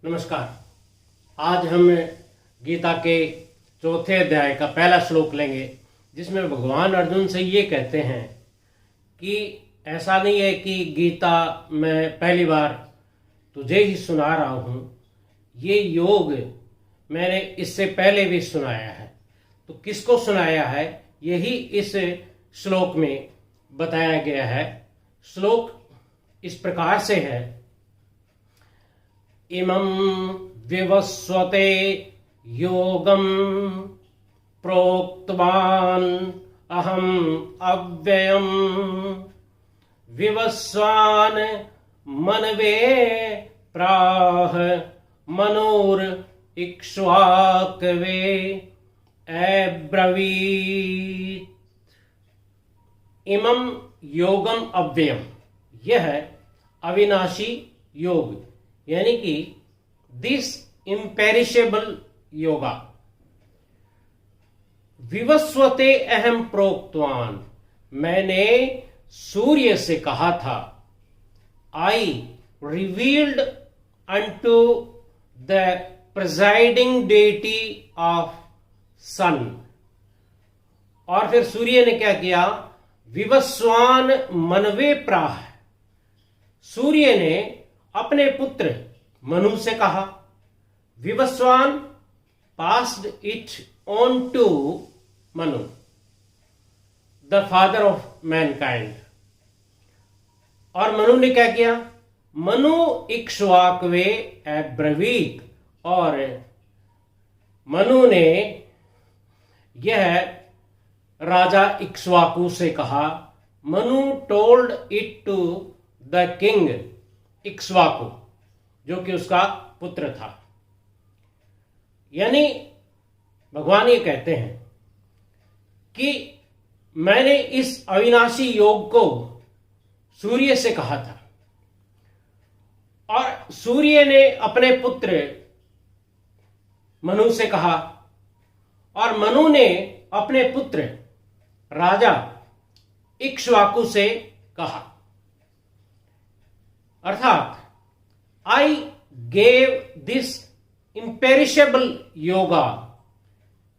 नमस्कार। आज हम गीता के चौथे अध्याय का पहला श्लोक लेंगे, जिसमें भगवान अर्जुन से ये कहते हैं कि ऐसा नहीं है कि गीता मैं पहली बार तुझे ही सुना रहा हूँ, ये योग मैंने इससे पहले भी सुनाया है। तो किसको सुनाया है, यही इस श्लोक में बताया गया है। श्लोक इस प्रकार से है, इमं विवस्वते योगं प्रोक्तवान् अहम् अव्ययम् विवस्वान् मनवे प्राह मनोर इक्ष्वाकवे अब्रवीत्। इमं योगम अव्ययम, यह है अविनाशी योग, यानी कि दिस इम्पेरिशेबल योगा। विवस्वते अहम प्रोक्तवान, मैंने सूर्य से कहा था। I revealed unto the presiding deity of sun. और फिर सूर्य ने क्या किया, विवस्वान मनवे प्राह, सूर्य ने अपने पुत्र मनु से कहा। Vivasvan passed it on to Manu, the father of mankind. और मनु ने क्या किया, मनु इक्ष्वाकवे अब्रवीत, और मनु ने यह राजा इक्ष्वाकु से कहा। Manu told it to the king Ikshvaku, जो कि उसका पुत्र था। यानी भगवान ये कहते हैं कि मैंने इस अविनाशी योग को सूर्य से कहा था, और सूर्य ने अपने पुत्र मनु से कहा, और मनु ने अपने पुत्र राजा इक्ष्वाकु से कहा। अर्थात I gave this imperishable yoga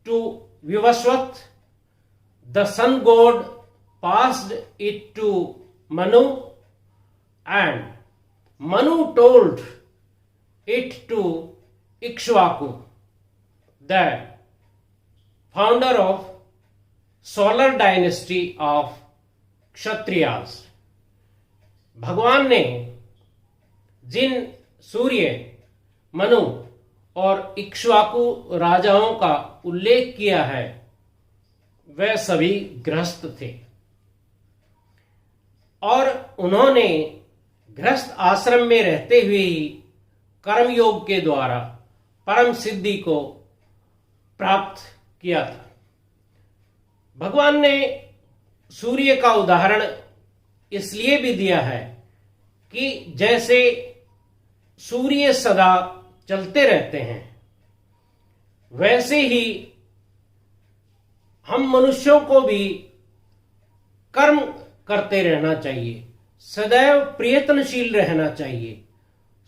to Vivaswat, the sun god passed it to Manu, and Manu told it to Ikshvaku, the founder of solar dynasty of Kshatriyas। भगवान ने जिन सूर्य, मनु और इक्ष्वाकु राजाओं का उल्लेख किया है, वे सभी गृहस्थ थे, और उन्होंने गृहस्थ आश्रम में रहते हुए ही कर्मयोग के द्वारा परम सिद्धि को प्राप्त किया था। भगवान ने सूर्य का उदाहरण इसलिए भी दिया है कि जैसे सूर्य सदा चलते रहते हैं, वैसे ही हम मनुष्यों को भी कर्म करते रहना चाहिए, सदैव प्रयत्नशील रहना चाहिए।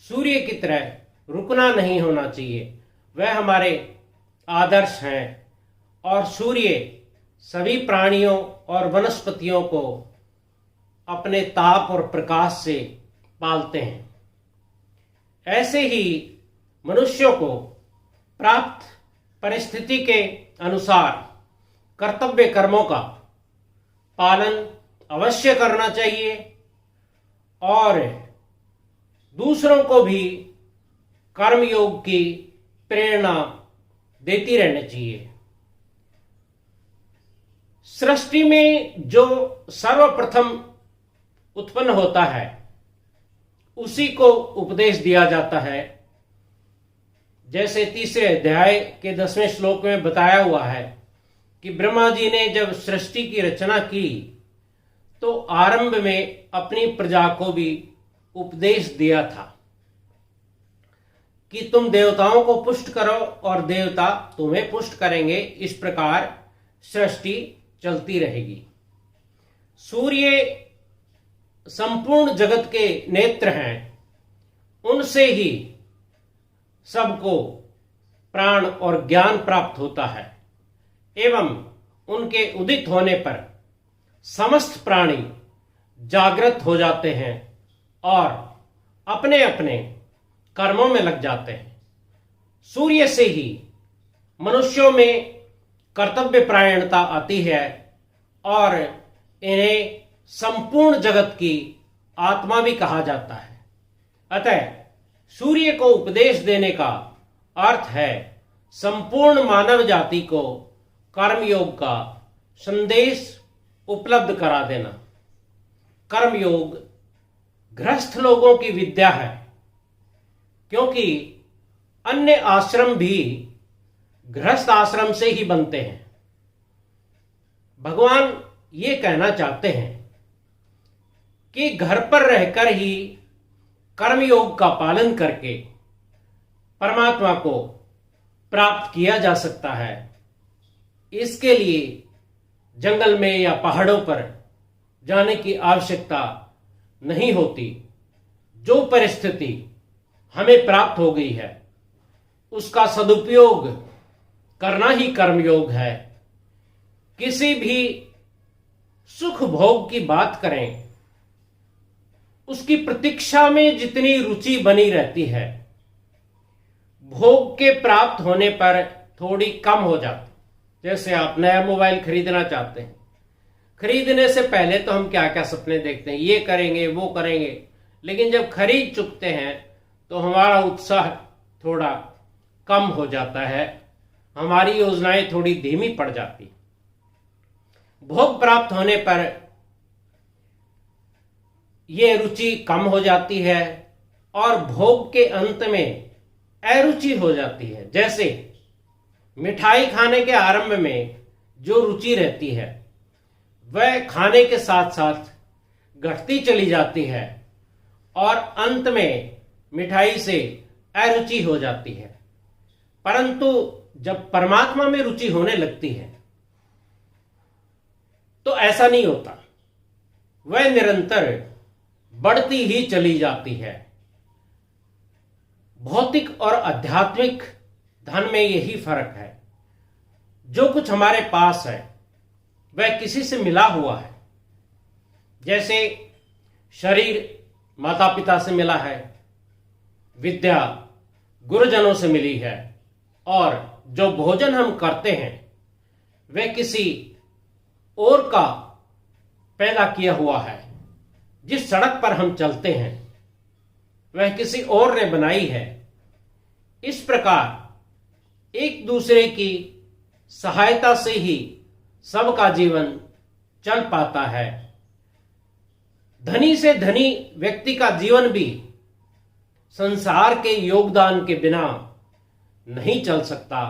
सूर्य की तरह रुकना नहीं होना चाहिए। वह हमारे आदर्श हैं, और सूर्य सभी प्राणियों और वनस्पतियों को अपने ताप और प्रकाश से पालते हैं। ऐसे ही मनुष्यों को प्राप्त परिस्थिति के अनुसार कर्तव्य कर्मों का पालन अवश्य करना चाहिए, और दूसरों को भी कर्मयोग की प्रेरणा देती रहनी चाहिए। सृष्टि में जो सर्वप्रथम उत्पन्न होता है, उसी को उपदेश दिया जाता है। जैसे तीसरे अध्याय के 10वें श्लोक में बताया हुआ है कि ब्रह्मा जी ने जब सृष्टि की रचना की, तो आरंभ में अपनी प्रजा को भी उपदेश दिया था कि तुम देवताओं को पुष्ट करो और देवता तुम्हें पुष्ट करेंगे। इस प्रकार सृष्टि चलती रहेगी। सूर्य संपूर्ण जगत के नेत्र हैं, उनसे ही सबको प्राण और ज्ञान प्राप्त होता है एवं उनके उदित होने पर समस्त प्राणी जागृत हो जाते हैं और अपने अपने कर्मों में लग जाते हैं। सूर्य से ही मनुष्यों में कर्तव्य परायणता आती है और इन्हें संपूर्ण जगत की आत्मा भी कहा जाता है। अतः सूर्य को उपदेश देने का अर्थ है संपूर्ण मानव जाति को कर्मयोग का संदेश उपलब्ध करा देना। कर्मयोग गृहस्थ लोगों की विद्या है, क्योंकि अन्य आश्रम भी गृहस्थ आश्रम से ही बनते हैं। भगवान ये कहना चाहते हैं कि घर पर रहकर ही कर्मयोग का पालन करके परमात्मा को प्राप्त किया जा सकता है। इसके लिए जंगल में या पहाड़ों पर जाने की आवश्यकता नहीं होती। जो परिस्थिति हमें प्राप्त हो गई है उसका सदुपयोग करना ही कर्मयोग है। किसी भी सुख भोग की बात करें, उसकी प्रतीक्षा में जितनी रुचि बनी रहती है, भोग के प्राप्त होने पर थोड़ी कम हो जाती। जैसे आप नया मोबाइल खरीदना चाहते हैं, खरीदने से पहले तो हम क्या क्या सपने देखते हैं, ये करेंगे वो करेंगे, लेकिन जब खरीद चुकते हैं तो हमारा उत्साह थोड़ा कम हो जाता है, हमारी योजनाएं थोड़ी धीमी पड़ जाती। भोग प्राप्त होने पर यह रुचि कम हो जाती है और भोग के अंत में अरुचि हो जाती है। जैसे मिठाई खाने के आरंभ में जो रुचि रहती है वह खाने के साथ साथ घटती चली जाती है और अंत में मिठाई से अरुचि हो जाती है। परंतु जब परमात्मा में रुचि होने लगती है तो ऐसा नहीं होता, वह निरंतर बढ़ती ही चली जाती है। भौतिक और आध्यात्मिक धन में यही फर्क है। जो कुछ हमारे पास है वह किसी से मिला हुआ है। जैसे शरीर माता पिता से मिला है, विद्या गुरुजनों से मिली है, और जो भोजन हम करते हैं वह किसी और का पैदा किया हुआ है। जिस सड़क पर हम चलते हैं वह किसी और ने बनाई है। इस प्रकार एक दूसरे की सहायता से ही सबका जीवन चल पाता है। धनी से धनी व्यक्ति का जीवन भी संसार के योगदान के बिना नहीं चल सकता।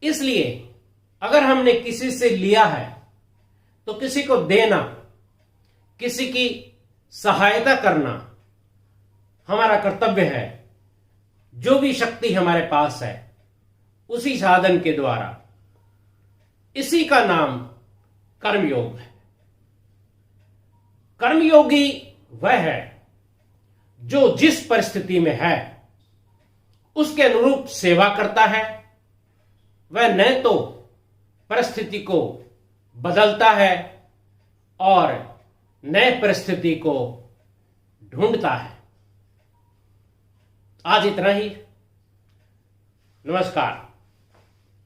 इसलिए अगर हमने किसी से लिया है तो किसी को देना, किसी की सहायता करना हमारा कर्तव्य है। जो भी शक्ति हमारे पास है उसी साधन के द्वारा, इसी का नाम कर्मयोग है। कर्मयोगी वह है जो जिस परिस्थिति में है उसके अनुरूप सेवा करता है। वह न तो परिस्थिति को बदलता है और नए परिस्थिति को ढूंढता है। आज इतना ही। नमस्कार।